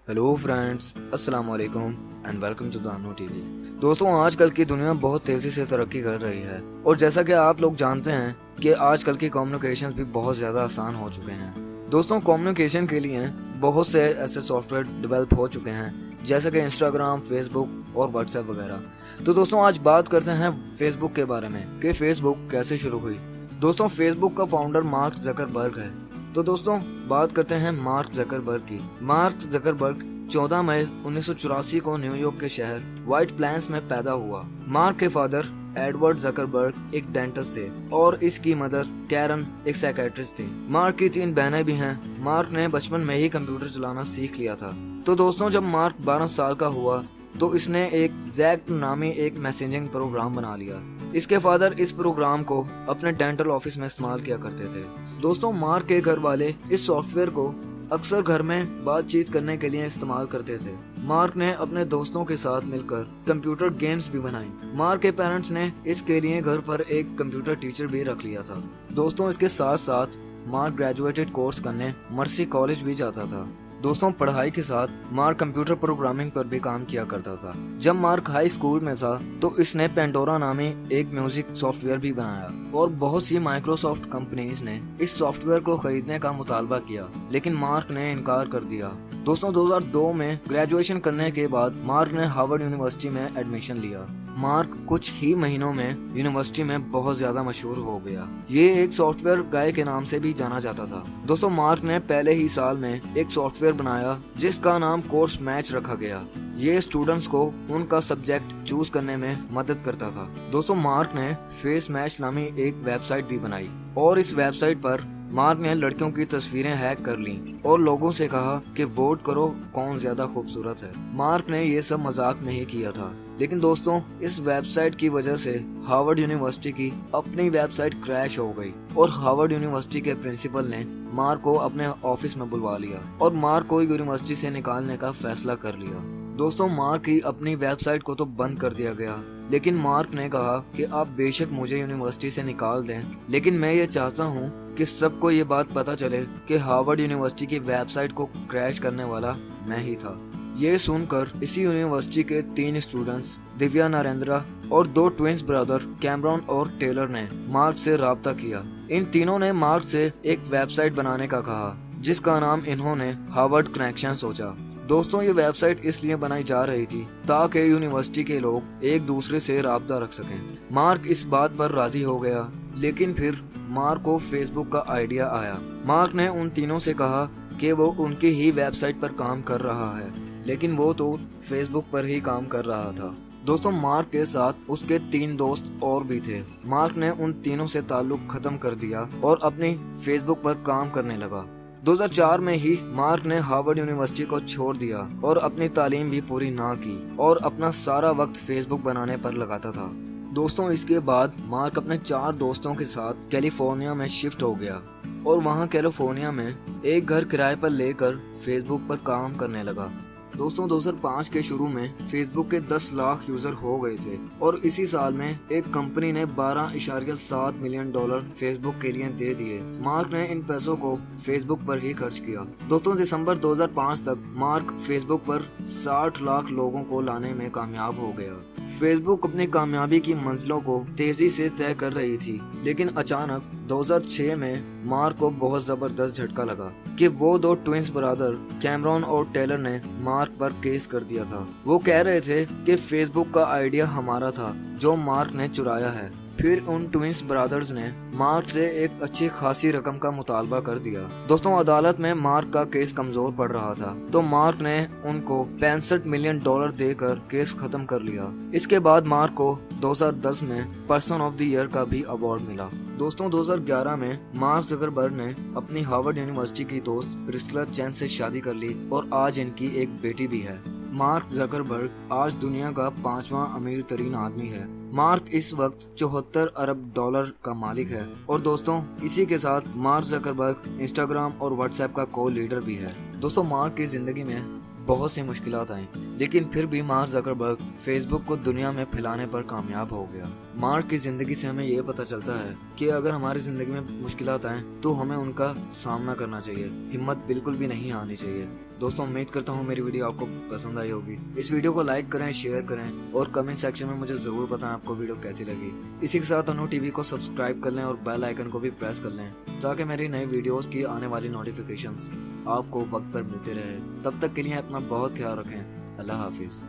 Hello friends, अस्सलाम वालेकुम and welcome to दानो टीवी। दोस्तों, आजकल की दुनिया बहुत तेज़ी से तरक्की कर रही है और जैसा कि आप लोग जानते हैं कि आजकल की कम्युनिकेशन भी बहुत ज़्यादा आसान हो चुके हैं। दोस्तों, कम्युनिकेशन के लिए बहुत से ऐसे सॉफ्टवेयर डेवलप हो चुके हैं जैसे कि इंस्टाग्राम, फेसबुक और व्हाट्सएप वगैरह। तो दोस्तों, आज बात करते हैं फेसबुक के बारे में कि फेसबुक कैसे शुरू हुई। दोस्तों, फेसबुक का फाउंडर मार्क ज़करबर्ग है। तो दोस्तों, बात करते हैं मार्क ज़करबर्ग की। मार्क ज़करबर्ग 14 मई 1984 को न्यूयॉर्क के शहर व्हाइट प्लेन्स में पैदा हुआ। मार्क के फादर एडवर्ड ज़करबर्ग एक डेंटिस्ट थे और इसकी मदर कैरन एक साइकियाट्रिस्ट थी। मार्क की 3 बहनें भी हैं। मार्क ने बचपन में ही कंप्यूटर चलाना सीख लिया था। तो दोस्तों, जब मार्क 12 साल का हुआ तो इसने एक ज़ैक्ट नामी एक मैसेजिंग प्रोग्राम बना लिया। इसके फादर इस प्रोग्राम को अपने डेंटल ऑफिस में इस्तेमाल किया करते थे। दोस्तों, मार्क के घर वाले इस सॉफ्टवेयर को अक्सर घर में बातचीत करने के लिए इस्तेमाल करते थे। मार्क ने अपने दोस्तों के साथ मिलकर कंप्यूटर गेम्स भी बनाई। मार्क के पेरेंट्स ने इसके लिए घर पर एक कंप्यूटर टीचर भी रख लिया था। दोस्तों, इसके साथ साथ मार्क ग्रेजुएटेड कोर्स करने मर्सी कॉलेज भी जाता था। दोस्तों, पढ़ाई के साथ मार्क कंप्यूटर प्रोग्रामिंग पर भी काम किया करता था। जब मार्क हाई स्कूल में था तो इसने पेंडोरा नामी एक म्यूजिक सॉफ्टवेयर भी बनाया और बहुत सी माइक्रोसॉफ्ट कंपनीज ने इस सॉफ्टवेयर को खरीदने का मुतालबा किया, लेकिन मार्क ने इनकार कर दिया। दोस्तों, 2002 में ग्रेजुएशन करने के बाद मार्क ने हार्वर्ड यूनिवर्सिटी में एडमिशन लिया। मार्क कुछ ही महीनों में यूनिवर्सिटी में बहुत ज्यादा मशहूर हो गया। ये एक सॉफ्टवेयर गाय के नाम से भी जाना जाता था। दोस्तों, मार्क ने पहले ही साल में एक सॉफ्टवेयर बनाया जिसका नाम कोर्स मैच रखा गया। ये स्टूडेंट्स को उनका सब्जेक्ट चूज करने में मदद करता था। दोस्तों, मार्क ने फेस मैच नामी एक वेबसाइट भी बनाई और इस वेबसाइट पर मार्क ने लड़कियों की तस्वीरें हैक कर ली और लोगों से कहा कि वोट करो कौन ज्यादा खूबसूरत है। मार्क ने ये सब मजाक में ही किया था, लेकिन दोस्तों, इस वेबसाइट की वजह से हार्वर्ड यूनिवर्सिटी की अपनी वेबसाइट क्रैश हो गई और हार्वर्ड यूनिवर्सिटी के प्रिंसिपल ने मार्क को अपने ऑफिस में बुलवा लिया और मार्क को यूनिवर्सिटी से निकालने का फैसला कर लिया। दोस्तों, मार्क की अपनी वेबसाइट को तो बंद कर दिया गया, लेकिन मार्क ने कहा कि आप बेशक मुझे यूनिवर्सिटी से निकाल दें, लेकिन मैं ये चाहता हूँ कि सबको ये बात पता चले कि हार्वर्ड यूनिवर्सिटी की वेबसाइट को क्रैश करने वाला मैं ही था। ये सुनकर इसी यूनिवर्सिटी के 3 स्टूडेंट्स दिव्या, नरेंद्र और 2 ट्विंस ब्रदर कैमरॉन और टेलर ने मार्क से राब्ता किया। इन तीनों ने मार्क से एक वेबसाइट बनाने का कहा जिसका नाम इन्होंने हार्वर्ड कनेक्शन सोचा। दोस्तों, ये वेबसाइट इसलिए बनाई जा रही थी ताकि यूनिवर्सिटी के लोग एक दूसरे से राब्ता रख सकें। मार्क इस बात पर राजी हो गया, लेकिन फिर मार्क को फेसबुक का आइडिया आया। मार्क ने उन तीनों से कहा कि वो उनकी ही वेबसाइट पर काम कर रहा है, लेकिन वो तो फेसबुक पर ही काम कर रहा था। दोस्तों, मार्क के साथ उसके 3 दोस्त और भी थे। मार्क ने उन तीनों से ताल्लुक खत्म कर दिया और अपनी फेसबुक पर काम करने लगा। 2004 में ही मार्क ने हार्वर्ड यूनिवर्सिटी को छोड़ दिया और अपनी तालीम भी पूरी ना की और अपना सारा वक्त फेसबुक बनाने पर लगाता था। दोस्तों, इसके बाद मार्क अपने 4 दोस्तों के साथ कैलिफोर्निया में शिफ्ट हो गया और वहां कैलिफोर्निया में एक घर किराए पर लेकर फेसबुक पर काम करने लगा। दोस्तों, 2005 के शुरू में फेसबुक के 10 लाख यूजर हो गए थे और इसी साल में एक कंपनी ने $12.7 मिलियन फेसबुक के लिए दे दिए। मार्क ने इन पैसों को फेसबुक पर ही खर्च किया। दोस्तों, दिसंबर 2005 तक मार्क फेसबुक पर 60 लाख लोगों को लाने में कामयाब हो गया। फेसबुक अपनी कामयाबी की मंजिलों को तेजी से तय कर रही थी, लेकिन अचानक 2006 में मार्क को बहुत जबरदस्त झटका लगा कि वो 2 ट्विंस ब्रदर कैमरॉन और टेलर ने मार्क पर केस कर दिया था। वो कह रहे थे कि फेसबुक का आइडिया हमारा था जो मार्क ने चुराया है। फिर उन ट्विंस ब्रदर्स ने मार्क से एक अच्छी खासी रकम का मुतालबा कर दिया। दोस्तों, अदालत में मार्क का केस कमजोर पड़ रहा था तो मार्क ने उनको $65 मिलियन देकर केस खत्म कर लिया। इसके बाद मार्क को 2010 में पर्सन ऑफ द ईयर का भी अवार्ड मिला। दोस्तों, 2011 में मार्क ज़करबर्ग ने अपनी हार्वर्ड यूनिवर्सिटी की दोस्त प्रिस्किला चेन से शादी कर ली और आज इनकी एक बेटी भी है। मार्क ज़करबर्ग आज दुनिया का 5वां अमीर तरीन आदमी है। मार्क इस वक्त $74 अरब का मालिक है और दोस्तों, इसी के साथ मार्क ज़करबर्ग इंस्टाग्राम और व्हाट्सएप का को लीडर भी है। दोस्तों, मार्क की जिंदगी में बहुत सी मुश्किलात आई, लेकिन फिर भी मार्क जकरबर्ग फेसबुक को दुनिया में फैलाने पर कामयाब हो गया। मार्क की जिंदगी से हमें ये पता चलता है कि अगर हमारी जिंदगी में मुश्किलात आए तो हमें उनका सामना करना चाहिए, हिम्मत बिल्कुल भी नहीं हारनी चाहिए। दोस्तों, उम्मीद करता हूँ मेरी वीडियो आपको पसंद आई होगी। इस वीडियो को लाइक करें, शेयर करें और कमेंट सेक्शन में मुझे जरूर बताएं आपको वीडियो कैसी लगी। इसी के साथ अनु टीवी को सब्सक्राइब कर लें और बेल आइकन को भी प्रेस कर लें ताकि मेरी नई वीडियोस की आने वाली नोटिफिकेशंस आपको वक्त पर मिलते रहे। तब तक के लिए अपना बहुत ख्याल रखें। अल्लाह हाफिज।